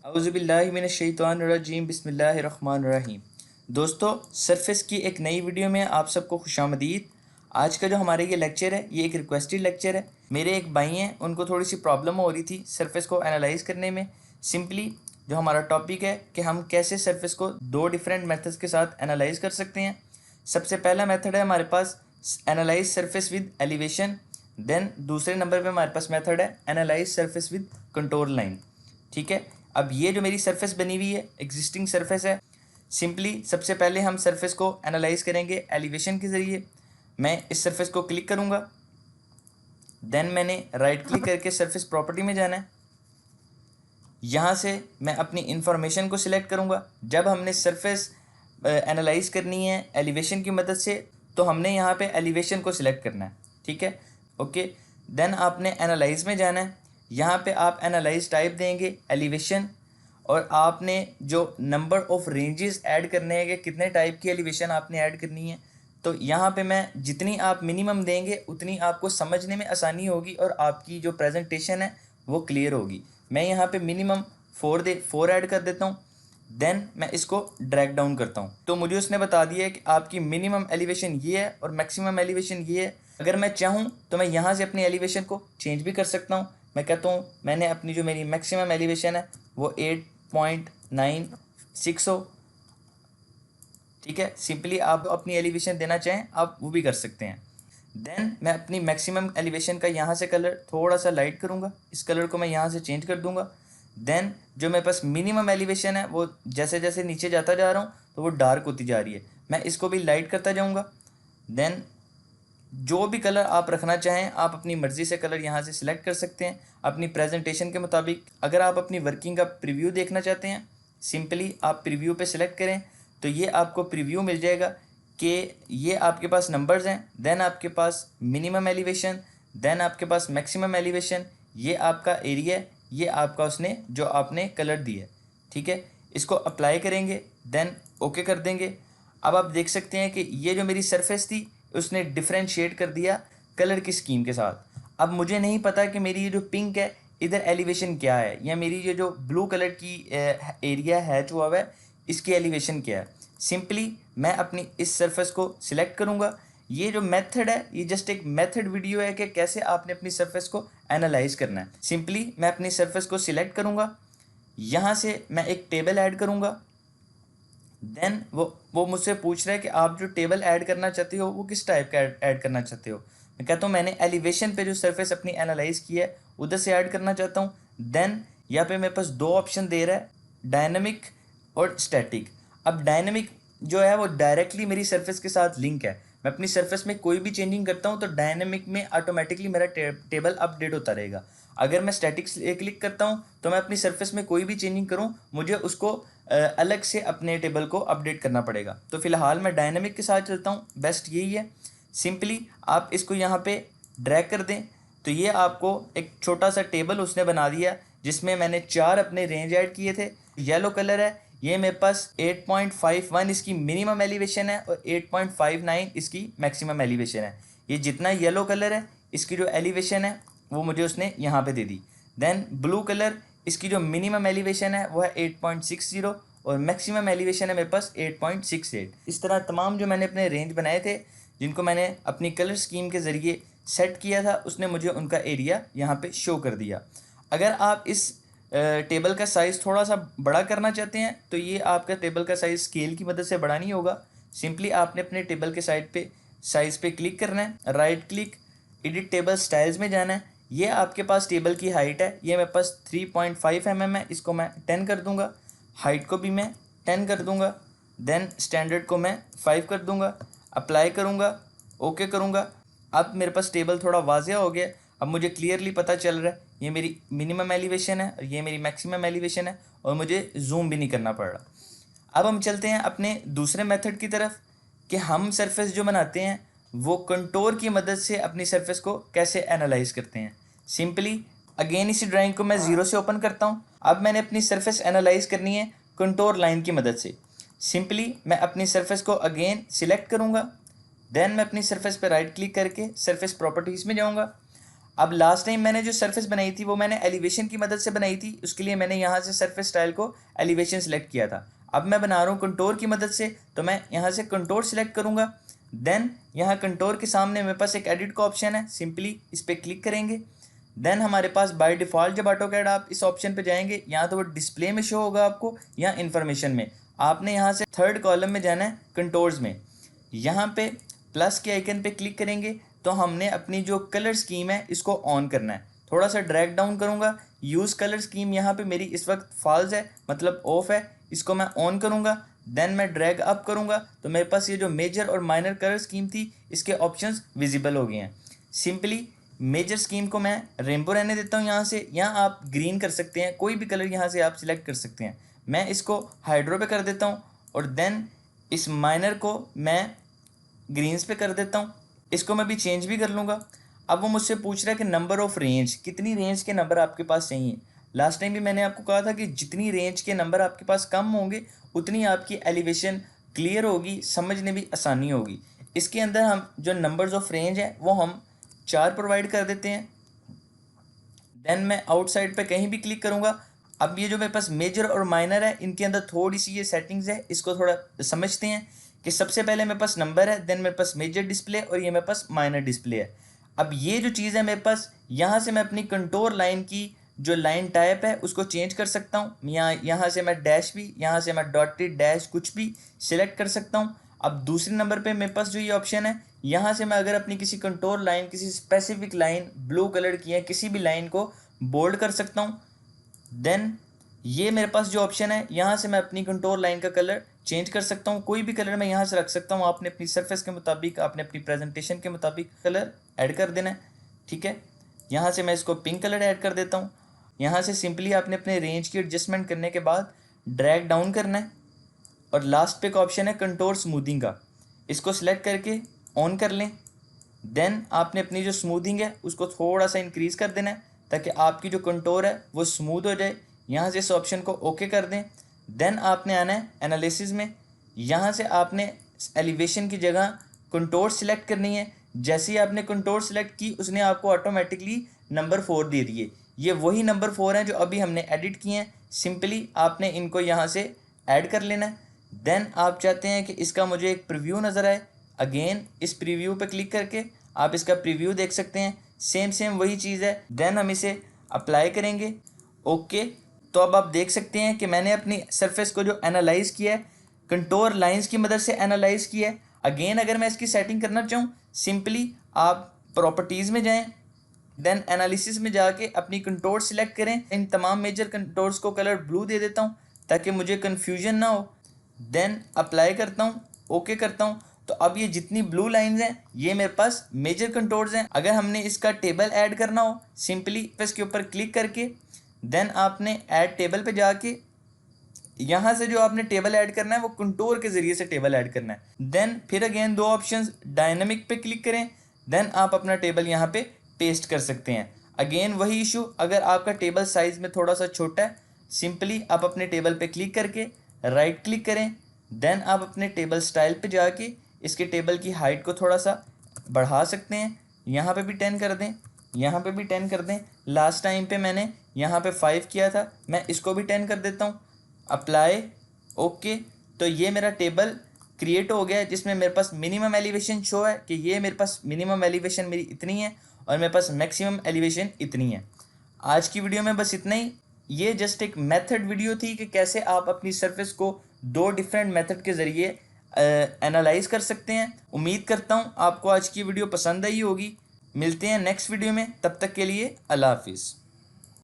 औज़ुबिल्लाहिमिनश्शैतानिर्रजीम बिस्मिल्लाहिर्रहमानिर्रहीम। दोस्तों, सरफेस की एक नई वीडियो में आप सबको खुशामदीद। आज का जो हमारे ये लेक्चर है, ये एक रिक्वेस्टेड लेक्चर है। मेरे एक भाई हैं, उनको थोड़ी सी प्रॉब्लम हो रही थी सरफेस को एनालाइज करने में। सिंपली जो हमारा टॉपिक है कि हम कैसे सरफेस को दो डिफरेंट मेथड्स के साथ एनालाइज कर सकते हैं। सबसे पहला मेथड है हमारे पास analyse surface with elevation. Then दूसरे नंबर पे हमारे पास मेथड है analyse surface with contour line. ठीक है, अब ये जो मेरी सरफेस बनी हुई है, एग्जिस्टिंग सरफेस है। सिंपली सबसे पहले हम सरफेस को एनालाइज करेंगे एलिवेशन के ज़रिए। मैं इस सरफेस को क्लिक करूँगा, देन मैंने राइट क्लिक करके सरफेस प्रॉपर्टी में जाना है। यहाँ से मैं अपनी इंफॉर्मेशन को सिलेक्ट करूँगा। जब हमने सरफेस एनालाइज करनी है एलिवेशन की मदद से, तो हमने यहाँ पे एलिवेशन को सिलेक्ट करना है। ठीक है, ओके। देन आपने एनालाइज में जाना है। यहाँ पे आप एनालाइज टाइप देंगे एलिवेशन, और आपने जो नंबर ऑफ रेंजेस ऐड करने हैं कि कितने टाइप की एलिवेशन आपने ऐड करनी है। तो यहाँ पे मैं जितनी आप मिनिमम देंगे उतनी आपको समझने में आसानी होगी और आपकी जो प्रेजेंटेशन है वो क्लियर होगी। मैं यहाँ पे मिनिमम 4 ऐड कर देता हूँ। देन मैं इसको ड्रैग डाउन करता हूँ, तो मुझे उसने बता दिया है कि आपकी मिनिमम एलिवेशन ये है और मैक्सिमम एलिवेशन ये है। अगर मैं चाहूँ तो मैं यहाँ से अपनी एलिवेशन को चेंज भी कर सकता हूँ। मैं कहता हूँ मैंने अपनी जो मेरी मैक्सिमम एलिवेशन है वो 8.96 हो। ठीक है, सिंपली आप अपनी एलिवेशन देना चाहें आप वो भी कर सकते हैं। देन मैं अपनी मैक्सिमम एलिवेशन का यहाँ से कलर थोड़ा सा लाइट करूँगा, इस कलर को मैं यहाँ से चेंज कर दूँगा। देन जो मेरे पास मिनिमम एलिवेशन है वो जैसे जैसे नीचे जाता जा रहा हूँ तो वो डार्क होती जा रही है, मैं इसको भी लाइट करता जाऊँगा। देन जो भी कलर आप रखना चाहें आप अपनी मर्ज़ी से कलर यहाँ से सिलेक्ट कर सकते हैं अपनी प्रेजेंटेशन के मुताबिक। अगर आप अपनी वर्किंग का प्रीव्यू देखना चाहते हैं, सिंपली आप प्रीव्यू पे सिलेक्ट करें तो ये आपको प्रीव्यू मिल जाएगा कि ये आपके पास नंबर्स हैं। देन आपके पास मिनिमम एलिवेशन, देन आपके पास मैक्सिमम एलिवेशन, ये आपका एरिया है, ये आपका उसने जो आपने कलर दिया है। ठीक है, इसको अप्लाई करेंगे, देन ओके कर देंगे। अब आप देख सकते हैं कि ये जो मेरी सरफेस थी उसने डिफ्रेंशिएट कर दिया कलर की स्कीम के साथ। अब मुझे नहीं पता कि मेरी ये जो पिंक है इधर एलिवेशन क्या है, या मेरी ये जो ब्लू कलर की एरिया है जो हुआ है इसकी एलिवेशन क्या है। सिंपली मैं अपनी इस सरफेस को सिलेक्ट करूँगा। ये जो मेथड है ये जस्ट एक मेथड वीडियो है कि कैसे आपने अपनी सरफेस को एनालाइज करना है। सिंपली मैं अपनी सरफेस को सिलेक्ट करूँगा, यहाँ से मैं एक टेबल ऐड करूँगा। देन वो मुझसे पूछ रहा है कि आप जो टेबल ऐड करना चाहते हो वो किस टाइप का ऐड करना चाहते हो। मैं कहता हूँ मैंने एलिवेशन पे जो सरफेस अपनी एनालाइज की है उधर से ऐड करना चाहता हूँ। देन यहाँ पे मेरे पास दो ऑप्शन दे रहा है, डायनेमिक और स्टैटिक। अब डायनेमिक जो है वो डायरेक्टली मेरी सरफेस के साथ लिंक है। मैं अपनी सरफेस में कोई भी चेंजिंग करता हूँ तो डायनेमिक में ऑटोमेटिकली मेरा टेबल अपडेट होता रहेगा। अगर मैं स्टैटिक क्लिक करता हूँ तो मैं अपनी सरफेस में कोई भी चेंजिंग करूँ मुझे उसको अलग से अपने टेबल को अपडेट करना पड़ेगा। तो फिलहाल मैं डायनेमिक के साथ चलता हूँ, बेस्ट यही है। सिंपली आप इसको यहाँ पे ड्रैग कर दें तो ये आपको एक छोटा सा टेबल उसने बना दिया जिसमें मैंने 4 अपने रेंज ऐड किए थे। येलो कलर है, ये मेरे पास 8.51 इसकी मिनिमम एलिवेशन है और 8.59 इसकी मैक्सिमम एलिवेशन है। ये जितना येलो कलर है इसकी जो एलिवेशन है वो मुझे उसने यहाँ पे दे दी। देन ब्लू कलर, इसकी जो मिनिमम एलिवेशन है वो है 8.60 और मैक्सिमम एलिवेशन है मेरे पास 8.68। इस तरह तमाम जो मैंने अपने रेंज बनाए थे जिनको मैंने अपनी कलर स्कीम के ज़रिए सेट किया था उसने मुझे उनका एरिया यहाँ पे शो कर दिया। अगर आप इस टेबल का साइज़ थोड़ा सा बड़ा करना चाहते हैं तो ये आपका टेबल का साइज़ स्केल की मदद से बड़ा नहीं होगा। सिंपली आपने अपने टेबल के साइज़ पे क्लिक करना है, right click, edit table styles में जाना है। ये आपके पास टेबल की हाइट है, ये मेरे पास 3.5 mm है, इसको मैं 10 कर दूंगा। हाइट को भी मैं 10 कर दूंगा। देन स्टैंडर्ड को मैं 5 कर दूंगा, अप्लाई करूंगा, ओके करूंगा। अब मेरे पास टेबल थोड़ा वाजिया हो गया। अब मुझे क्लियरली पता चल रहा है ये मेरी मिनिमम एलिवेशन है और ये मेरी मैक्सिमम एलिवेशन है और मुझे जूम भी नहीं करना पड़ रहा। अब हम चलते हैं अपने दूसरे मेथड की तरफ कि हम सरफेस जो बनाते हैं वो कंटूर की मदद से अपनी सरफेस को कैसे एनालाइज करते हैं। सिंपली अगेन इसी ड्राइंग को मैं ज़ीरो से ओपन करता हूँ। अब मैंने अपनी सरफेस एनालाइज करनी है कंटूर लाइन की मदद से। सिंपली मैं अपनी सरफेस को अगेन सिलेक्ट करूँगा, देन मैं अपनी सरफेस पर राइट क्लिक करके सरफेस प्रॉपर्टीज़ में जाऊँगा। अब लास्ट टाइम मैंने जो सरफेस बनाई थी वो मैंने एलिवेशन की मदद से बनाई थी, उसके लिए मैंने यहाँ से सरफेस स्टाइल को एलिवेशन सेलेक्ट किया था। अब मैं बना रहा हूँ कंटोर की मदद से, तो मैं यहाँ से कंटोर सेलेक्ट करूँगा। देन यहाँ कंटोर के सामने मेरे पास एक एडिट का ऑप्शन है, सिंपली इस पर क्लिक करेंगे। देन हमारे पास बाय डिफ़ॉल्ट जब ऑटोकैड आप इस ऑप्शन पे जाएंगे, यहाँ तो वो डिस्प्ले में शो होगा आपको या इन्फॉर्मेशन में। आपने यहाँ से थर्ड कॉलम में जाना है कंटोर्स में, यहाँ पे प्लस के आइकन पे क्लिक करेंगे तो हमने अपनी जो कलर स्कीम है इसको ऑन करना है। थोड़ा सा ड्रैग डाउन करूँगा, यूज़ कलर स्कीम यहाँ पे मेरी इस वक्त फॉल्स है, मतलब ऑफ है, इसको मैं ऑन करूँगा। देन मैं ड्रैग अप करूँगा तो मेरे पास ये जो मेजर और माइनर कलर स्कीम थी इसके ऑप्शंस विजिबल हो गए हैं। सिंपली मेजर स्कीम को मैं रेनबो रहने देता हूँ यहाँ से, या आप ग्रीन कर सकते हैं, कोई भी कलर यहाँ से आप सिलेक्ट कर सकते हैं। मैं इसको हाइड्रो पे कर देता हूँ और देन इस माइनर को मैं ग्रीन्स पे कर देता हूँ। इसको मैं भी चेंज भी कर लूँगा। अब वो मुझसे पूछ रहा है कि नंबर ऑफ़ रेंज, कितनी रेंज के नंबर आपके पास चाहिए। लास्ट टाइम भी मैंने आपको कहा था कि जितनी रेंज के नंबर आपके पास कम होंगे उतनी आपकी एलिवेशन क्लियर होगी, समझने भी आसानी होगी। इसके अंदर हम जो नंबर्स ऑफ रेंज है वो हम 4 प्रोवाइड कर देते हैं। देन मैं आउटसाइड पे कहीं भी क्लिक करूँगा। अब ये जो मेरे पास मेजर और माइनर है इनके अंदर थोड़ी सी ये सेटिंग्स है, इसको थोड़ा समझते हैं कि सबसे पहले मेरे पास नंबर है, देन मेरे पास मेजर डिस्प्ले और ये मेरे पास माइनर डिस्प्ले है। अब ये जो चीज़ है मेरे पास, यहाँ से मैं अपनी कंटोर लाइन की जो लाइन टाइप है उसको चेंज कर सकता हूँ। यहाँ से मैं डैश भी, यहाँ से मैं डॉटेड डैश कुछ भी सिलेक्ट कर सकता हूँ। अब दूसरे नंबर पे मेरे पास जो ये ऑप्शन है, यहाँ से मैं अगर अपनी किसी कंटोर लाइन, किसी स्पेसिफिक लाइन ब्लू कलर की है, किसी भी लाइन को बोल्ड कर सकता हूँ। देन ये मेरे पास जो ऑप्शन है, यहाँ से मैं अपनी कंटोर लाइन का कलर चेंज कर सकता हूँ, कोई भी कलर मैं यहाँ से रख सकता हूँ। आपने अपनी सरफेस के मुताबिक, आपने अपनी प्रेजेंटेशन के मुताबिक कलर ऐड कर देना है, ठीक है। यहाँ से मैं इसको पिंक कलर ऐड कर देता हूँ। यहाँ से सिंपली आपने अपने रेंज की एडजस्टमेंट करने के बाद ड्रैग डाउन करना है और लास्ट पे का ऑप्शन है कंटोर स्मूथिंग का, इसको सिलेक्ट करके ऑन कर लें। देन आपने अपनी जो स्मूथिंग है उसको थोड़ा सा इंक्रीज़ कर देना है ताकि आपकी जो कंटोर है वो स्मूथ हो जाए। यहाँ से इस ऑप्शन को ओके कर दें। देन आपने आना है एनालिसिस में, यहाँ से आपने एलिवेशन की जगह कंटोर सिलेक्ट करनी है। जैसे ही आपने कंटोर सिलेक्ट की उसने आपको ऑटोमेटिकली नंबर 4 दे दिए। ये वही नंबर 4 हैं जो अभी हमने एडिट किए हैं। सिंपली आपने इनको यहाँ से ऐड कर लेना है। देन आप चाहते हैं कि इसका मुझे एक प्रीव्यू नज़र आए, अगेन इस प्रीव्यू पे क्लिक करके आप इसका प्रीव्यू देख सकते हैं। सेम वही चीज़ है। देन हम इसे अप्लाई करेंगे, ओके। तो अब आप देख सकते हैं कि मैंने अपनी सरफेस को जो एनालाइज़ किया है कंटोर लाइंस की मदद से एनालाइज़ किया है। अगेन अगर मैं इसकी सेटिंग करना चाहूँ, सिंपली आप प्रॉपर्टीज़ में जाएँ, देन एनालिसिस में जाके अपनी कंटोर सिलेक्ट करें। इन तमाम मेजर कंटोर्स को कलर ब्लू दे देता हूँ ताकि मुझे कन्फ्यूजन ना हो। देन अप्लाई करता हूँ, ओके करता हूँ। तो अब ये जितनी ब्लू लाइंस हैं ये मेरे पास मेजर कंटोर्स हैं। अगर हमने इसका टेबल ऐड करना हो, सिंपली इसके ऊपर क्लिक करके देन आपने ऐड टेबल पे जाके यहाँ से जो आपने टेबल ऐड करना है वो कंटोर के ज़रिए से टेबल ऐड करना है। देन फिर अगेन दो ऑप्शंस, डायनामिक पे क्लिक करें, देन आप अपना टेबल यहाँ पे पेस्ट कर सकते हैं। अगेन वही इशू, अगर आपका टेबल साइज़ में थोड़ा सा छोटा है, सिंपली आप अपने टेबल पे क्लिक करके राइट क्लिक करें। देन आप अपने टेबल स्टाइल पे जाके इसके टेबल की हाइट को थोड़ा सा बढ़ा सकते हैं। यहाँ पे भी 10 कर दें, यहाँ पे भी 10 कर दें। लास्ट टाइम पे मैंने यहाँ पे 5 किया था, मैं इसको भी 10 कर देता हूँ। Apply, okay. तो ये मेरा टेबल क्रिएट हो गया है जिसमें मेरे पास मिनिमम एलिवेशन शो है कि ये मेरे पास मिनिमम एलिवेशन मेरी इतनी है और मेरे पास मैक्सिमम एलिवेशन इतनी है। आज की वीडियो में बस इतना ही। ये जस्ट एक मेथड वीडियो थी कि कैसे आप अपनी सरफेस को दो डिफरेंट मेथड के ज़रिए एनालाइज कर सकते हैं। उम्मीद करता हूँ आपको आज की वीडियो पसंद आई होगी। मिलते हैं नेक्स्ट वीडियो में, तब तक के लिए अल्लाह हाफिज़।